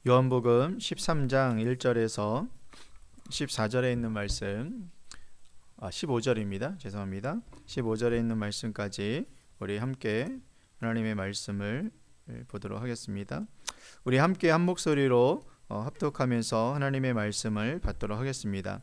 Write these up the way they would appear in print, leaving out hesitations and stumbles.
요한복음 13장 1절에서 14절에 있는 말씀, 15절입니다. 죄송합니다. 15절에 있는 말씀까지 우리 함께 하나님의 말씀을 보도록 하겠습니다. 우리 함께 한 목소리로 합독하면서 하나님의 말씀을 받도록 하겠습니다.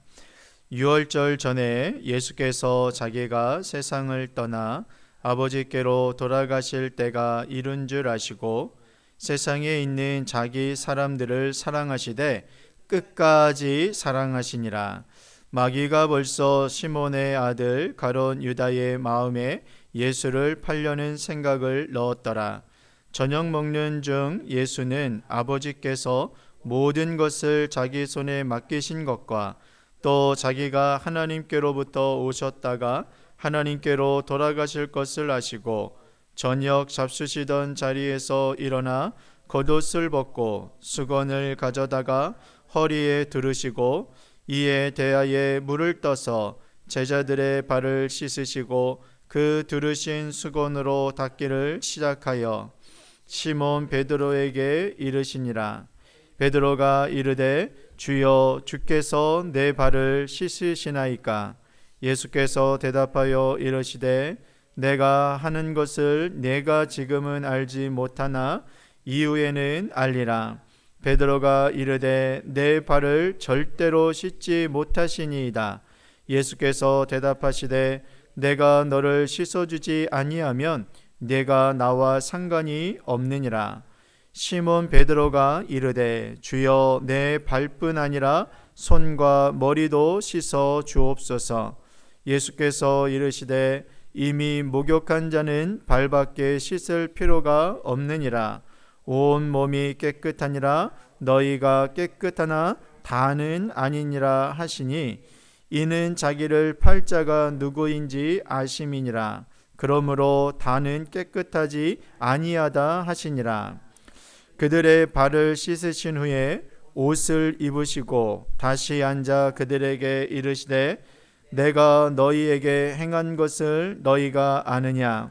유월절 전에 예수께서 자기가 세상을 떠나 아버지께로 돌아가실 때가 이른 줄 아시고 세상에 있는 자기 사람들을 사랑하시되 끝까지 사랑하시니라. 마귀가 벌써 시몬의 아들 가룟 유다의 마음에 예수를 팔려는 생각을 넣었더라. 저녁 먹는 중 예수는 아버지께서 모든 것을 자기 손에 맡기신 것과 또 자기가 하나님께로부터 오셨다가 하나님께로 돌아가실 것을 아시고 저녁 잡수시던 자리에서 일어나 겉옷을 벗고 수건을 가져다가 허리에 두르시고 이에 대하에 물을 떠서 제자들의 발을 씻으시고 그 두르신 수건으로 닦기를 시작하여 시몬 베드로에게 이르시니라. 베드로가 이르되 주여 주께서 내 발을 씻으시나이까? 예수께서 대답하여 이르시되 내가 하는 것을 내가 지금은 알지 못하나 이후에는 알리라. 베드로가 이르되 내 발을 절대로 씻지 못하시니이다. 예수께서 대답하시되 내가 너를 씻어주지 아니하면 내가 나와 상관이 없느니라. 시몬 베드로가 이르되 주여 내 발뿐 아니라 손과 머리도 씻어 주옵소서. 예수께서 이르시되 이미 목욕한 자는 발밖에 씻을 필요가 없느니라. 온 몸이 깨끗하니라. 너희가 깨끗하나 다는 아니니라 하시니 이는 자기를 팔 자가 누구인지 아심이니라. 그러므로 다는 깨끗하지 아니하다 하시니라. 그들의 발을 씻으신 후에 옷을 입으시고 다시 앉아 그들에게 이르시되 내가 너희에게 행한 것을 너희가 아느냐?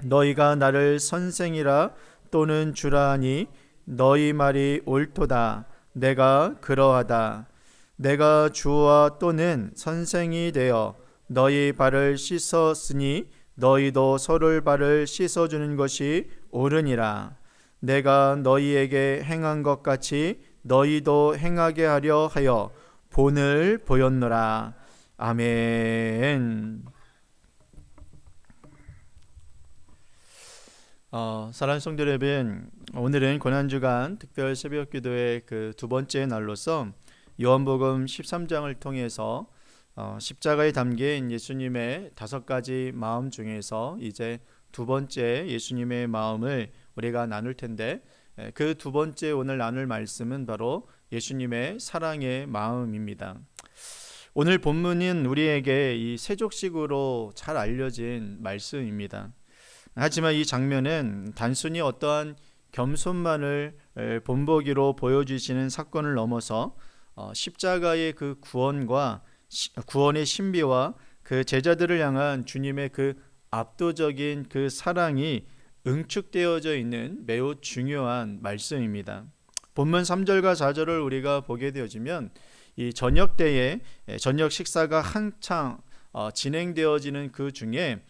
너희가 나를 선생이라 또는 주라 하니 너희 말이 옳도다. 내가 그러하다. 내가 주와 또는 선생이 되어 너희 발을 씻었으니 너희도 서로의 발을 씻어주는 것이 옳으니라. 내가 너희에게 행한 것 같이 너희도 행하게 하려 하여 본을 보였노라. 아멘. 사랑하는 성도 여러분, 오늘은 고난주간 특별 새벽기도의 그 두 번째 날로서 요한복음 13장을 통해서 십자가에 담긴 예수님의 5가지 마음 중에서 이제 두 번째 예수님의 마음을 우리가 나눌 텐데, 그 두 번째 오늘 나눌 말씀은 바로 예수님의 사랑의 마음입니다. 오늘 본문은 우리에게 이 세족식으로 잘 알려진 말씀입니다. 하지만 이 장면은 단순히 어떠한 겸손만을 본보기로 보여주시는 사건을 넘어서 십자가의 그 구원의 신비와 그 제자들을 향한 주님의 그 압도적인 그 사랑이 응축되어져 있는 매우 중요한 말씀입니다. 본문 3절과 4절을 우리가 보게 되어지면 이 저녁 때에 저녁 식사가 한창 진행되어지는 그 중에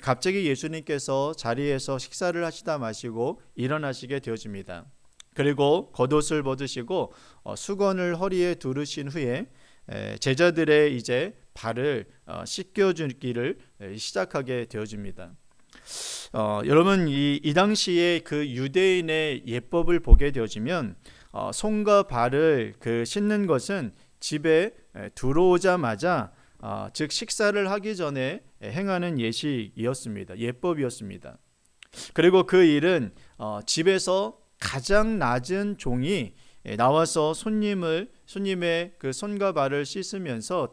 갑자기 예수님께서 자리에서 식사를 하시다 마시고 일어나시게 되어집니다. 그리고 겉옷을 벗으시고 수건을 허리에 두르신 후에 제자들의 이제 발을 씻겨주기를 시작하게 되어집니다. 여러분 이 당시에 그 유대인의 예법을 보게 되어지면 손과 발을 그 씻는 것은 집에 들어오자마자 즉 식사를 하기 전에 행하는 예식이었습니다. 예법이었습니다. 그리고 그 일은 집에서 가장 낮은 종이 나와서 손님의 그 손과 발을 씻으면서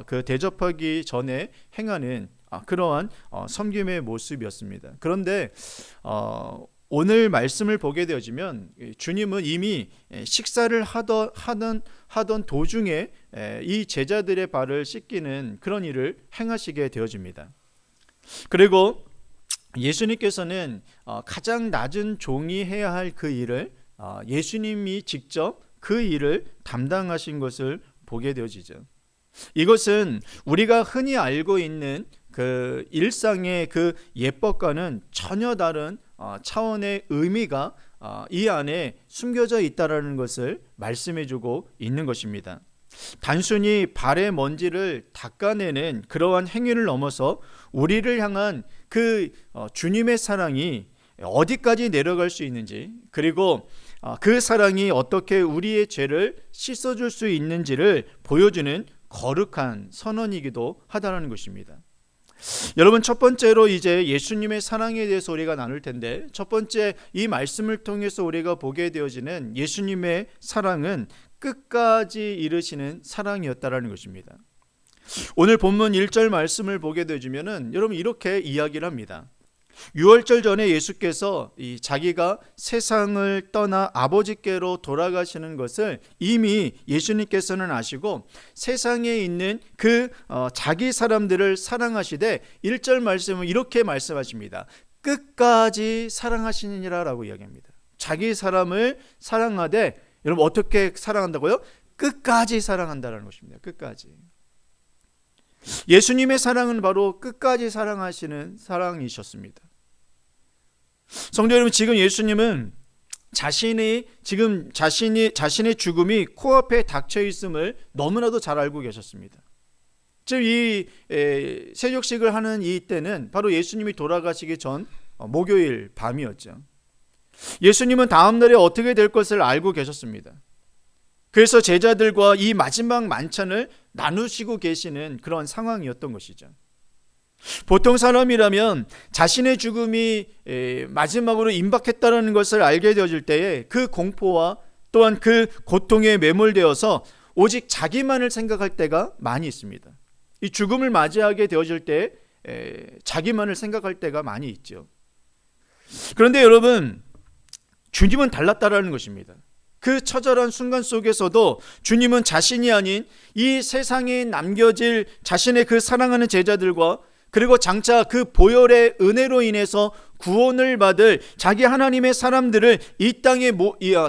그 대접하기 전에 행하는 그러한 섬김의 모습이었습니다. 그런데 오늘 말씀을 보게 되어지면 주님은 이미 식사를 하던 도중에 이 제자들의 발을 씻기는 그런 일을 행하시게 되어집니다. 그리고 예수님께서는 가장 낮은 종이 해야 할 그 일을 예수님이 직접 그 일을 담당하신 것을 보게 되어지죠. 이것은 우리가 흔히 알고 있는 그 일상의 그 예법과는 전혀 다른 차원의 의미가 이 안에 숨겨져 있다라는 것을 말씀해주고 있는 것입니다. 단순히 발의 먼지를 닦아내는 그러한 행위를 넘어서 우리를 향한 그 주님의 사랑이 어디까지 내려갈 수 있는지, 그리고 그 사랑이 어떻게 우리의 죄를 씻어줄 수 있는지를 보여주는 거룩한 선언이기도 하다는 것입니다. 여러분, 첫 번째로 이제 예수님의 사랑에 대해서 우리가 나눌 텐데, 첫 번째 이 말씀을 통해서 우리가 보게 되어지는 예수님의 사랑은 끝까지 이르시는 사랑이었다라는 것입니다. 오늘 본문 1절 말씀을 보게 되어지면은 여러분 이렇게 이야기를 합니다. 유월절 전에 예수께서 자기가 세상을 떠나 아버지께로 돌아가시는 것을 이미 예수님께서는 아시고 세상에 있는 그 자기 사람들을 사랑하시되 1절 말씀은 이렇게 말씀하십니다. 끝까지 사랑하시느니라 라고 이야기합니다. 자기 사람을 사랑하되, 여러분 어떻게 사랑한다고요? 끝까지 사랑한다는 것입니다. 끝까지. 예수님의 사랑은 바로 끝까지 사랑하시는 사랑이셨습니다. 성도 여러분, 지금 예수님은 자신의 죽음이 코앞에 닥쳐 있음을 너무나도 잘 알고 계셨습니다. 즉 이 세족식을 하는 이 때는 바로 예수님이 돌아가시기 전 목요일 밤이었죠. 예수님은 다음 날에 어떻게 될 것을 알고 계셨습니다. 그래서 제자들과 이 마지막 만찬을 나누시고 계시는 그런 상황이었던 것이죠. 보통 사람이라면 자신의 죽음이 마지막으로 임박했다는 것을 알게 되어질 때에 그 공포와 또한 그 고통에 매몰되어서 오직 자기만을 생각할 때가 많이 있습니다. 이 죽음을 맞이하게 되어질 때 자기만을 생각할 때가 많이 있죠. 그런데 여러분, 주님은 달랐다라는 것입니다. 그 처절한 순간 속에서도 주님은 자신이 아닌 이 세상에 남겨질 자신의 그 사랑하는 제자들과, 그리고 장차 그 보혈의 은혜로 인해서 구원을 받을 자기 하나님의 사람들을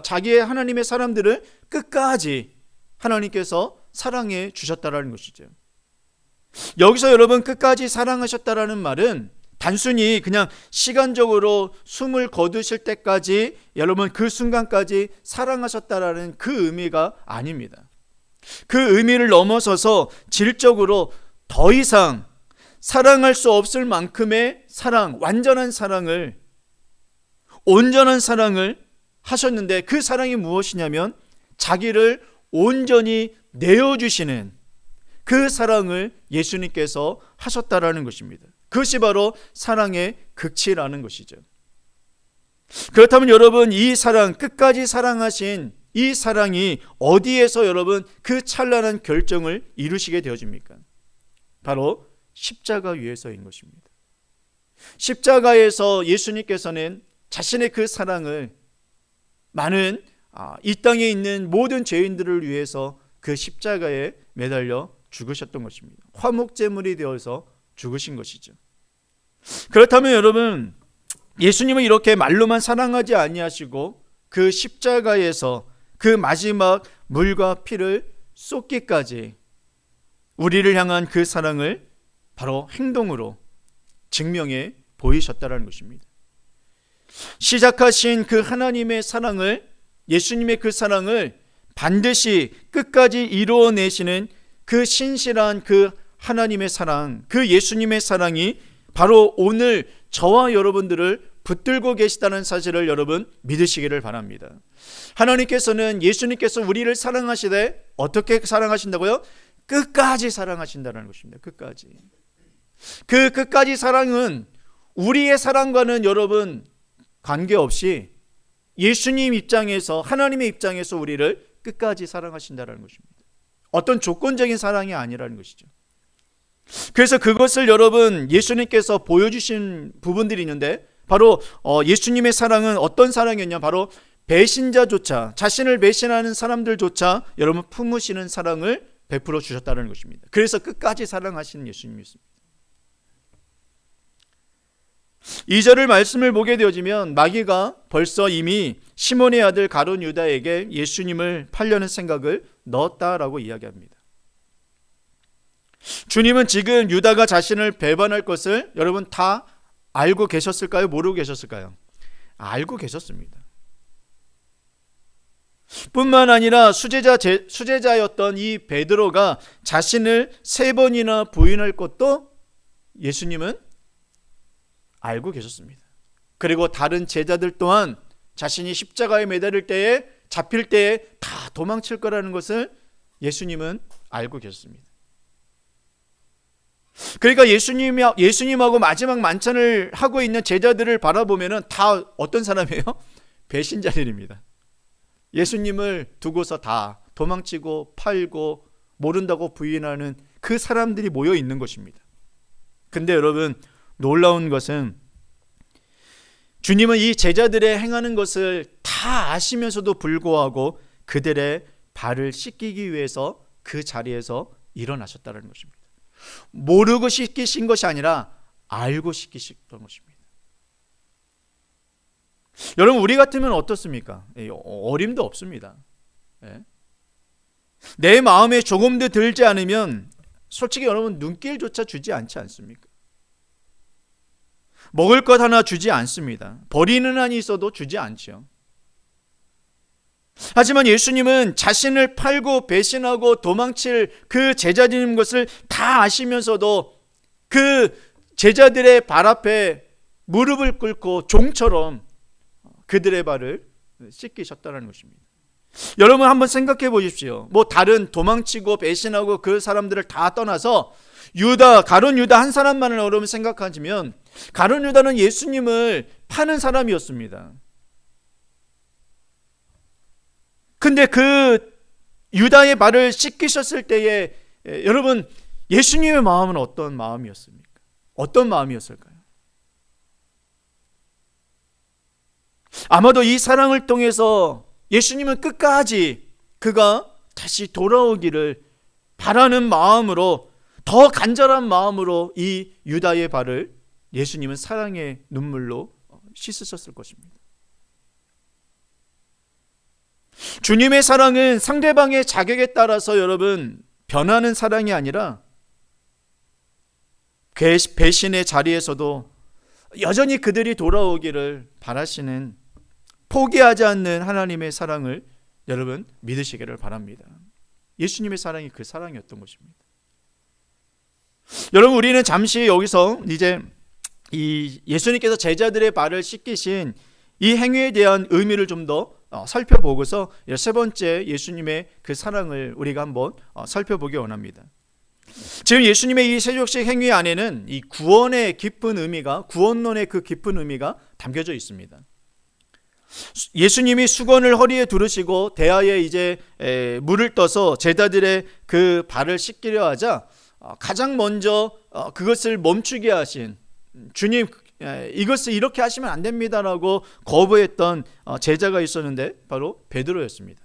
자기의 하나님의 사람들을 끝까지 하나님께서 사랑해 주셨다라는 것이죠. 여기서 여러분 끝까지 사랑하셨다라는 말은 단순히 그냥 시간적으로 숨을 거두실 때까지, 여러분 그 순간까지 사랑하셨다라는 그 의미가 아닙니다. 그 의미를 넘어서서 질적으로 더 이상 사랑할 수 없을 만큼의 사랑, 완전한 사랑을, 온전한 사랑을 하셨는데, 그 사랑이 무엇이냐면 자기를 온전히 내어주시는 그 사랑을 예수님께서 하셨다라는 것입니다. 그것이 바로 사랑의 극치라는 것이죠. 그렇다면 여러분, 이 사랑, 끝까지 사랑하신 이 사랑이 어디에서 여러분 그 찬란한 결정을 이루시게 되어집니까? 바로 십자가 위에서인 것입니다. 십자가에서 예수님께서는 자신의 그 사랑을 많은 이 땅에 있는 모든 죄인들을 위해서 그 십자가에 매달려 죽으셨던 것입니다. 화목제물이 되어서 죽으신 것이죠. 그렇다면 여러분, 예수님은 이렇게 말로만 사랑하지 아니하시고 그 십자가에서 그 마지막 물과 피를 쏟기까지 우리를 향한 그 사랑을 바로 행동으로 증명해 보이셨다는 것입니다. 시작하신 그 하나님의 사랑을, 예수님의 그 사랑을 반드시 끝까지 이루어내시는 그 신실한 그 하나님의 사랑, 그 예수님의 사랑이 바로 오늘 저와 여러분들을 붙들고 계시다는 사실을 여러분 믿으시기를 바랍니다. 하나님께서는, 예수님께서 우리를 사랑하시되 어떻게 사랑하신다고요? 끝까지 사랑하신다는 것입니다. 끝까지. 그 끝까지 사랑은 우리의 사랑과는 여러분 관계없이 예수님 입장에서, 하나님의 입장에서 우리를 끝까지 사랑하신다는 것입니다. 어떤 조건적인 사랑이 아니라는 것이죠. 그래서 그것을 여러분 예수님께서 보여주신 부분들이 있는데, 바로 예수님의 사랑은 어떤 사랑이었냐, 바로 배신자조차, 자신을 배신하는 사람들조차 여러분 품으시는 사랑을 베풀어 주셨다는 것입니다. 그래서 끝까지 사랑하시는 예수님이었습니다. 2절을 말씀을 보게 되어지면 마귀가 벌써 이미 시몬의 아들 가룟 유다에게 예수님을 팔려는 생각을 넣었다라고 이야기합니다. 주님은 지금 유다가 자신을 배반할 것을 여러분 다 알고 계셨을까요? 모르고 계셨을까요? 알고 계셨습니다. 뿐만 아니라 수제자였던 이 베드로가 자신을 3번이나 부인할 것도 예수님은 알고 계셨습니다. 그리고 다른 제자들 또한 자신이 십자가에 매달릴 때에, 잡힐 때에 다 도망칠 거라는 것을 예수님은 알고 계셨습니다. 그러니까 예수님하고 마지막 만찬을 하고 있는 제자들을 바라보면은 다 어떤 사람이에요? 배신자들입니다. 예수님을 두고서 다 도망치고 팔고 모른다고 부인하는 그 사람들이 모여 있는 것입니다. 근데 여러분, 놀라운 것은 주님은 이 제자들의 행하는 것을 다 아시면서도 불구하고 그들의 발을 씻기기 위해서 그 자리에서 일어나셨다는 것입니다. 모르고 씻기신 것이 아니라 알고 씻기셨던 것입니다. 여러분, 우리 같으면 어떻습니까? 어림도 없습니다. 내 마음에 조금도 들지 않으면 솔직히 여러분 눈길조차 주지 않지 않습니까? 먹을 것 하나 주지 않습니다. 버리는 한이 있어도 주지 않죠. 하지만 예수님은 자신을 팔고 배신하고 도망칠 그 제자들인 것을 다 아시면서도 그 제자들의 발 앞에 무릎을 꿇고 종처럼 그들의 발을 씻기셨다는 것입니다. 여러분 한번 생각해 보십시오. 다른 도망치고 배신하고 그 사람들을 다 떠나서 가룟 유다 한 사람만을 여러분 생각하시면, 가룟 유다는 예수님을 파는 사람이었습니다. 근데 그 유다의 발을 씻기셨을 때에 여러분 예수님의 마음은 어떤 마음이었습니까? 어떤 마음이었을까요? 아마도 이 사랑을 통해서 예수님은 끝까지 그가 다시 돌아오기를 바라는 마음으로, 더 간절한 마음으로 이 유다의 발을 예수님은 사랑의 눈물로 씻으셨을 것입니다. 주님의 사랑은 상대방의 자격에 따라서 여러분 변하는 사랑이 아니라 배신의 자리에서도 여전히 그들이 돌아오기를 바라시는, 포기하지 않는 하나님의 사랑을 여러분 믿으시기를 바랍니다. 예수님의 사랑이 그 사랑이었던 것입니다. 여러분, 우리는 잠시 여기서 이제 이 예수님께서 제자들의 발을 씻기신 이 행위에 대한 의미를 좀 더 살펴보고서 세 번째 예수님의 그 사랑을 우리가 한번 살펴보기 원합니다. 지금 예수님의 이 세족식 행위 안에는 이 구원의 깊은 의미가, 구원론의 그 깊은 의미가 담겨져 있습니다. 예수님이 수건을 허리에 두르시고 대야에 이제 물을 떠서 제자들의 그 발을 씻기려 하자 가장 먼저 그것을 멈추게 하신 주님, 이것을 이렇게 하시면 안 됩니다라고 거부했던 제자가 있었는데 바로 베드로였습니다.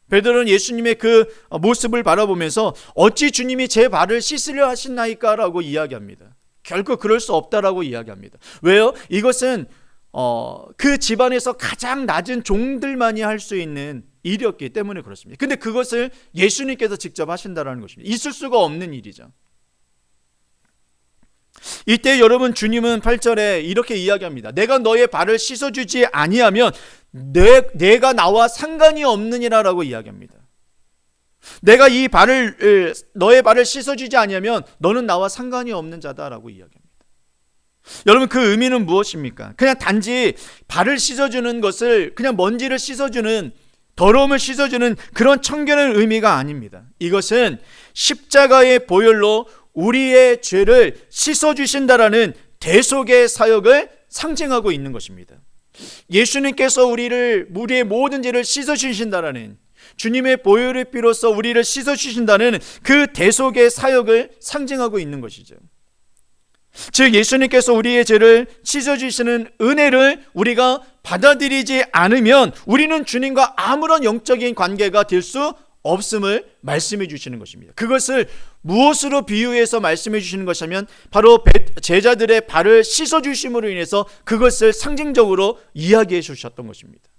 베드로는 예수님의 그 모습을 바라보면서 어찌 주님이 제 발을 씻으려 하시나이까 라고 이야기합니다. 결코 그럴 수 없다라고 이야기합니다. 왜요? 이것은 그 집안에서 가장 낮은 종들만이 할 수 있는 일이었기 때문에 그렇습니다. 근데 그것을 예수님께서 직접 하신다는 것입니다. 있을 수가 없는 일이죠. 이때 여러분 주님은 8절에 이렇게 이야기합니다. 내가 너의 발을 씻어주지 아니하면 내가 나와 상관이 없느니라 라고 이야기합니다. 내가 너의 발을 씻어주지 아니하면 너는 나와 상관이 없는 자다라고 이야기합니다. 여러분, 그 의미는 무엇입니까? 그냥 단지 발을 씻어주는 것을, 그냥 먼지를 씻어주는, 더러움을 씻어주는 그런 청결의 의미가 아닙니다. 이것은 십자가의 보혈로 우리의 죄를 씻어주신다라는 대속의 사역을 상징하고 있는 것입니다. 예수님께서 우리의 모든 죄를 씻어주신다라는, 주님의 보혈의 피로써 우리를 씻어주신다는 그 대속의 사역을 상징하고 있는 것이죠. 즉 예수님께서 우리의 죄를 씻어주시는 은혜를 우리가 받아들이지 않으면 우리는 주님과 아무런 영적인 관계가 될 수 없음을 말씀해 주시는 것입니다. 그것을 무엇으로 비유해서 말씀해 주시는 것이냐면 바로 제자들의 발을 씻어 주심으로 인해서 그것을 상징적으로 이야기해 주셨던 것입니다.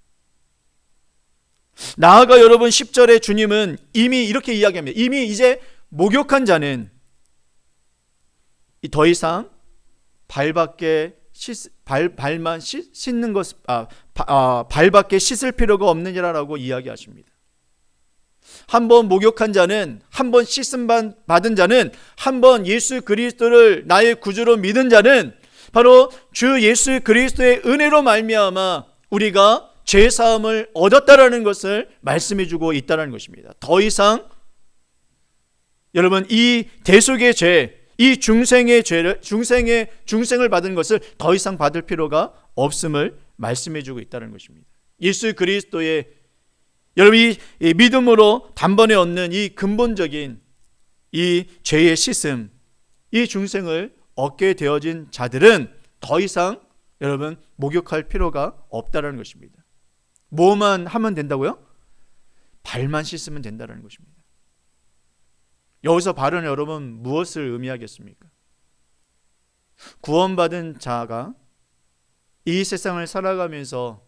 나아가 여러분 10절에 주님은 이미 이렇게 이야기합니다. 이미 이제 목욕한 자는 더 이상 발만 씻는 것, 발밖에 씻을 필요가 없느니라라고 이야기하십니다. 한번 목욕한 자는, 한번 씻음 받은 자는, 한번 예수 그리스도를 나의 구주로 믿은 자는 바로 주 예수 그리스도의 은혜로 말미암아 우리가 죄 사함을 얻었다라는 것을 말씀해 주고 있다는 것입니다. 더 이상 여러분 이 대속의 죄, 이 중생의 죄를 중생을 받은 것을 더 이상 받을 필요가 없음을 말씀해 주고 있다는 것입니다. 예수 그리스도의 여러분 이 믿음으로 단번에 얻는 이 근본적인 이 죄의 씻음, 이 중생을 얻게 되어진 자들은 더 이상 여러분 목욕할 필요가 없다는 것입니다. 뭐만 하면 된다고요? 발만 씻으면 된다는 것입니다. 여기서 발은 여러분 무엇을 의미하겠습니까? 구원받은 자가 이 세상을 살아가면서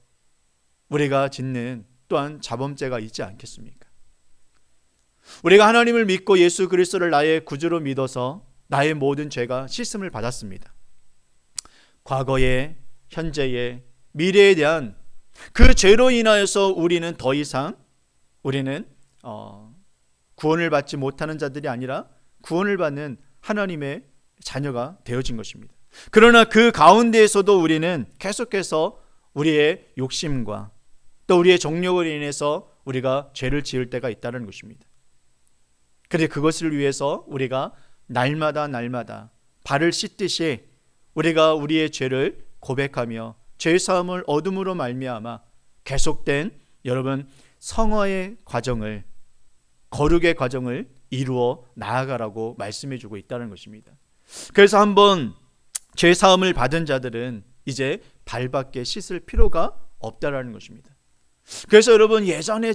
우리가 짓는 또한 자범죄가 있지 않겠습니까? 우리가 하나님을 믿고 예수 그리스도를 나의 구주로 믿어서 나의 모든 죄가 씻음을 받았습니다. 과거에, 현재에, 미래에 대한 그 죄로 인하여서 우리는 더 이상 구원을 받지 못하는 자들이 아니라 구원을 받는 하나님의 자녀가 되어진 것입니다. 그러나 그 가운데에서도 우리는 계속해서 우리의 욕심과 또 우리의 정욕을 인해서 우리가 죄를 지을 때가 있다는 것입니다. 그런데 그것을 위해서 우리가 날마다 발을 씻듯이 우리가 우리의 죄를 고백하며 죄사함을 얻음으로 말미암아 계속된 여러분 성화의 과정을, 거룩의 과정을 이루어 나아가라고 말씀해 주고 있다는 것입니다. 그래서 한번 죄사함을 받은 자들은 이제 발밖에 씻을 필요가 없다라는 것입니다. 그래서 여러분 예전에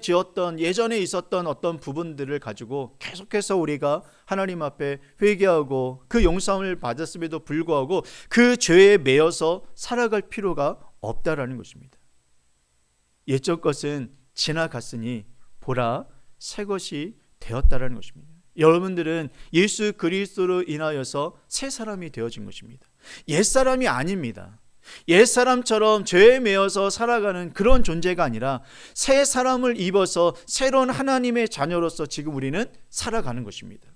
있었던 어떤 부분들을 가지고 계속해서 우리가 하나님 앞에 회개하고 그 용서함을 받았음에도 불구하고 그 죄에 매여서 살아갈 필요가 없다라는 것입니다. 옛적 것은 지나갔으니 보라 새 것이 되었다라는 것입니다. 여러분들은 예수 그리스도로 인하여서 새 사람이 되어진 것입니다. 옛 사람이 아닙니다. 옛 사람처럼 죄에 매여서 살아가는 그런 존재가 아니라 새 사람을 입어서 새로운 하나님의 자녀로서 지금 우리는 살아가는 것입니다.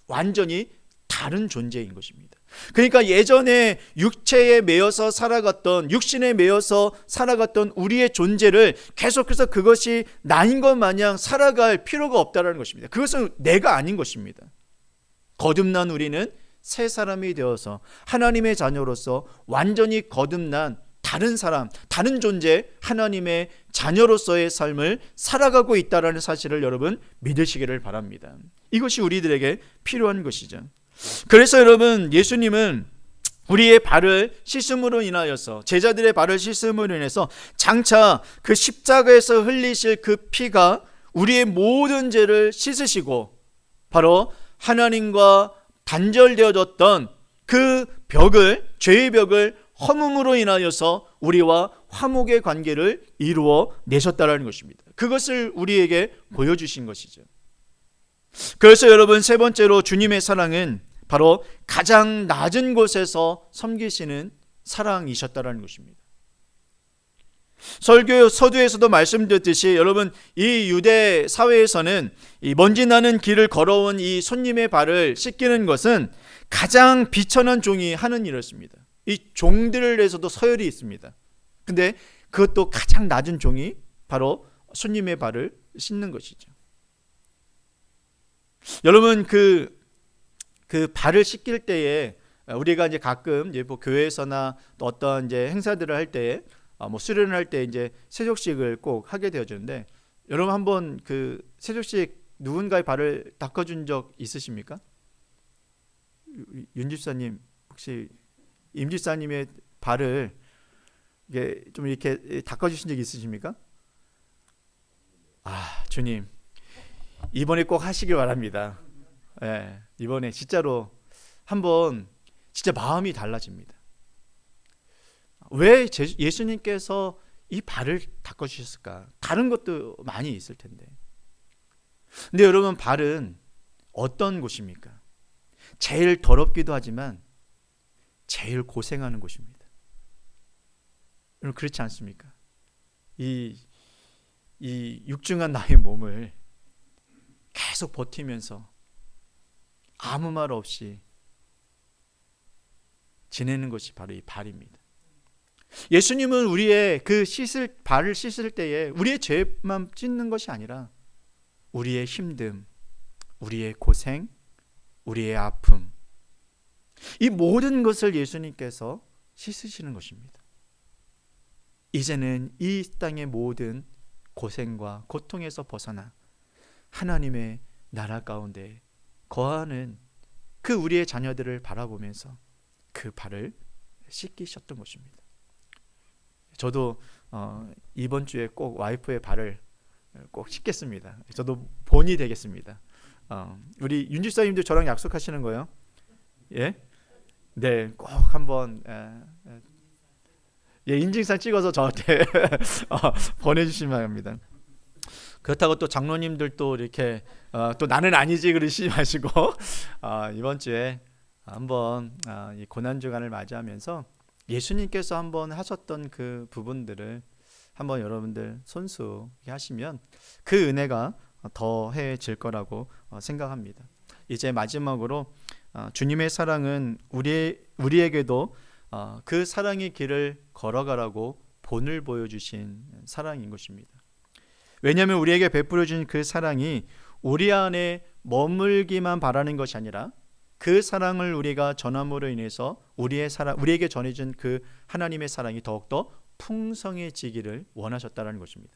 완전히 다른 존재인 것입니다. 그러니까 예전에 육체에 매여서 살아갔던, 육신에 매여서 살아갔던 우리의 존재를 계속해서 그것이 나인 것 마냥 살아갈 필요가 없다는 것입니다. 그것은 내가 아닌 것입니다. 거듭난 우리는 새 사람이 되어서 하나님의 자녀로서 완전히 거듭난 다른 사람, 다른 존재, 하나님의 자녀로서의 삶을 살아가고 있다는 사실을 여러분 믿으시기를 바랍니다. 이것이 우리들에게 필요한 것이죠. 그래서 여러분 예수님은 우리의 발을 씻음으로 인하여서, 제자들의 발을 씻음으로 인해서 장차 그 십자가에서 흘리실 그 피가 우리의 모든 죄를 씻으시고 바로 하나님과 단절되어졌던 그 벽을, 죄의 벽을 허물음으로 인하여서 우리와 화목의 관계를 이루어 내셨다는 것입니다. 그것을 우리에게 보여주신 것이죠. 그래서 여러분 세 번째로 주님의 사랑은 바로 가장 낮은 곳에서 섬기시는 사랑이셨다는 것입니다. 설교 서두에서도 말씀드렸듯이 여러분 이 유대 사회에서는 이 먼지 나는 길을 걸어온 이 손님의 발을 씻기는 것은 가장 비천한 종이 하는 일이었습니다. 이 종들에서도 서열이 있습니다. 근데 그것도 가장 낮은 종이 바로 손님의 발을 씻는 것이죠. 여러분 그 발을 씻길 때에 우리가 이제 가끔 이제 뭐 교회에서나 또 어떤 이제 행사들을 할 때에 뭐 수련을 할 때 이제 세족식을 꼭 하게 되어지는데 여러분 한번 그 세족식 누군가의 발을 닦아준 적 있으십니까? 윤 집사님 혹시 임 집사님의 발을 이게 좀 이렇게 닦아주신 적 있으십니까? 주님 이번에 꼭 하시길 바랍니다. 네, 이번에 진짜로 한번 진짜 마음이 달라집니다. 왜 예수님께서 이 발을 닦아주셨을까? 다른 것도 많이 있을 텐데. 근데 여러분, 발은 어떤 곳입니까? 제일 더럽기도 하지만 제일 고생하는 곳입니다. 여러분, 그렇지 않습니까? 이 육중한 나의 몸을 계속 버티면서 아무 말 없이 지내는 것이 바로 이 발입니다. 예수님은 우리의 그 발을 씻을 때에 우리의 죄만 찢는 것이 아니라 우리의 힘듦, 우리의 고생, 우리의 아픔, 이 모든 것을 예수님께서 씻으시는 것입니다. 이제는 이 땅의 모든 고생과 고통에서 벗어나 하나님의 나라 가운데 거하는 그 우리의 자녀들을 바라보면서 그 발을 씻기셨던 것입니다. 저도 이번 주에 꼭 와이프의 발을 꼭 씻겠습니다. 저도 본이 되겠습니다. 우리 윤 집사님도 저랑 약속하시는 거예요? 예? 네, 꼭 한번 인증샷 찍어서 저한테 보내주시면 합니다. 그렇다고 또 장로님들도 이렇게 또 나는 아니지 그러시지 마시고 이번 주에 한번 이 고난주간을 맞이하면서 예수님께서 한번 하셨던 그 부분들을 한번 여러분들 손수하게 하시면 그 은혜가 더해질 거라고 생각합니다. 이제 마지막으로 주님의 사랑은 우리에게도 그 사랑의 길을 걸어가라고 본을 보여주신 사랑인 것입니다. 왜냐하면 우리에게 베풀어준 그 사랑이 우리 안에 머물기만 바라는 것이 아니라 그 사랑을 우리가 전함으로 인해서 우리에게 전해진 그 하나님의 사랑이 더욱더 풍성해지기를 원하셨다는 것입니다.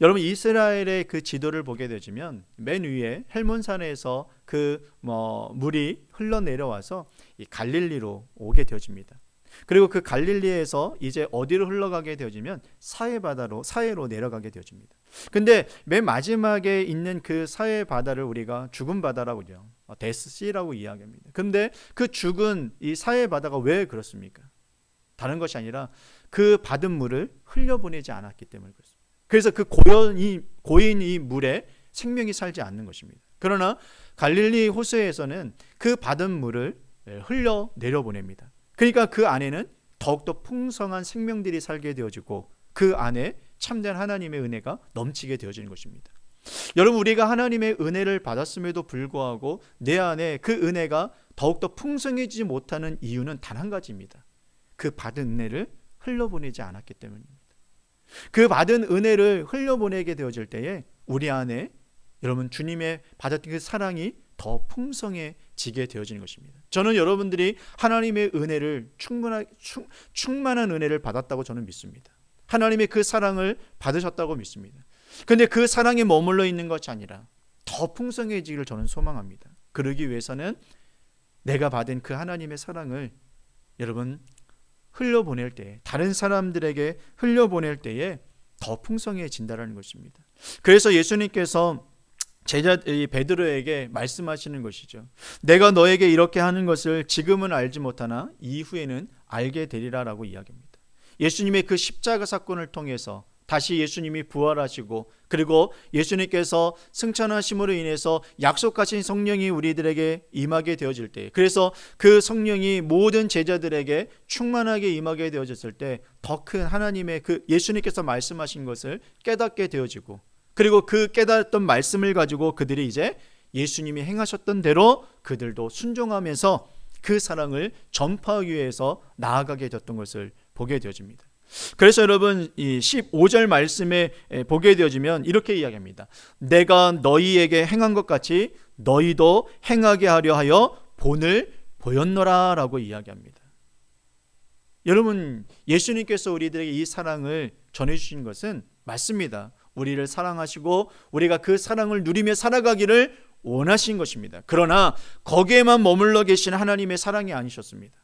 여러분, 이스라엘의 그 지도를 보게 되지만 맨 위에 헬몬산에서 그 물이 흘러내려와서 이 갈릴리로 오게 되어집니다. 그리고 그 갈릴리에서 이제 어디로 흘러가게 되어지면 사해 내려가게 되어집니다. 근데 맨 마지막에 있는 그 사해 바다를 우리가 죽은 바다라고 그래요. 데스시라고 이야기합니다. 근데 그 죽은 이 사해 바다가 왜 그렇습니까? 다른 것이 아니라 그 받은 물을 흘려보내지 않았기 때문에 그렇습니다. 그래서 그 고인 이 물에 생명이 살지 않는 것입니다. 그러나 갈릴리 호수에서는 그 받은 물을 흘려 내려보냅니다. 그러니까 그 안에는 더욱더 풍성한 생명들이 살게 되어지고 그 안에 참된 하나님의 은혜가 넘치게 되어지는 것입니다. 여러분, 우리가 하나님의 은혜를 받았음에도 불구하고 내 안에 그 은혜가 더욱더 풍성해지지 못하는 이유는 단 한 가지입니다. 그 받은 은혜를 흘려보내지 않았기 때문입니다. 그 받은 은혜를 흘려보내게 되어질 때에 우리 안에 여러분 주님의 받았던 그 사랑이 더 풍성해지게 되어지는 것입니다. 저는 여러분들이 하나님의 은혜를 충만한 은혜를 받았다고 저는 믿습니다. 하나님의 그 사랑을 받으셨다고 믿습니다. 그런데 그 사랑에 머물러 있는 것이 아니라 더 풍성해지기를 저는 소망합니다. 그러기 위해서는 내가 받은 그 하나님의 사랑을 여러분 흘려보낼 때, 다른 사람들에게 흘려보낼 때에 더 풍성해진다는 것입니다. 그래서 예수님께서 제자 베드로에게 말씀하시는 것이죠. 내가 너에게 이렇게 하는 것을 지금은 알지 못하나 이후에는 알게 되리라라고 이야기합니다. 예수님의 그 십자가 사건을 통해서 다시 예수님이 부활하시고 그리고 예수님께서 승천하심으로 인해서 약속하신 성령이 우리들에게 임하게 되어질 때, 그래서 그 성령이 모든 제자들에게 충만하게 임하게 되어졌을 때 더 큰 하나님의 그 예수님께서 말씀하신 것을 깨닫게 되어지고, 그리고 그 깨달았던 말씀을 가지고 그들이 이제 예수님이 행하셨던 대로 그들도 순종하면서 그 사랑을 전파하기 위해서 나아가게 됐던 것을 보게 되어집니다. 그래서 여러분 이 15절 말씀에 보게 되어지면 이렇게 이야기합니다. 내가 너희에게 행한 것 같이 너희도 행하게 하려 하여 본을 보였노라 라고 이야기합니다. 여러분, 예수님께서 우리들에게 이 사랑을 전해주신 것은 맞습니다. 우리를 사랑하시고 우리가 그 사랑을 누리며 살아가기를 원하신 것입니다. 그러나 거기에만 머물러 계신 하나님의 사랑이 아니셨습니다.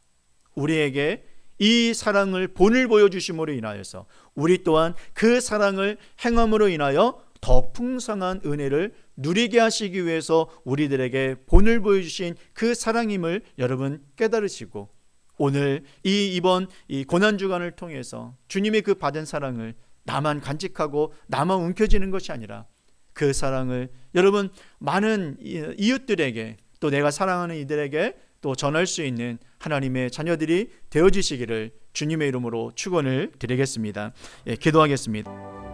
우리에게 이 사랑을 본을 보여주심으로 인하여서 우리 또한 그 사랑을 행함으로 인하여 더 풍성한 은혜를 누리게 하시기 위해서 우리들에게 본을 보여주신 그 사랑임을 여러분 깨달으시고, 오늘 이번 고난주간을 통해서 주님의 그 받은 사랑을 나만 간직하고 나만 움켜쥐는 것이 아니라 그 사랑을 여러분 많은 이웃들에게 또 내가 사랑하는 이들에게 또 전할 수 있는 하나님의 자녀들이 되어지시기를 주님의 이름으로 축원을 드리겠습니다. 기도하겠습니다.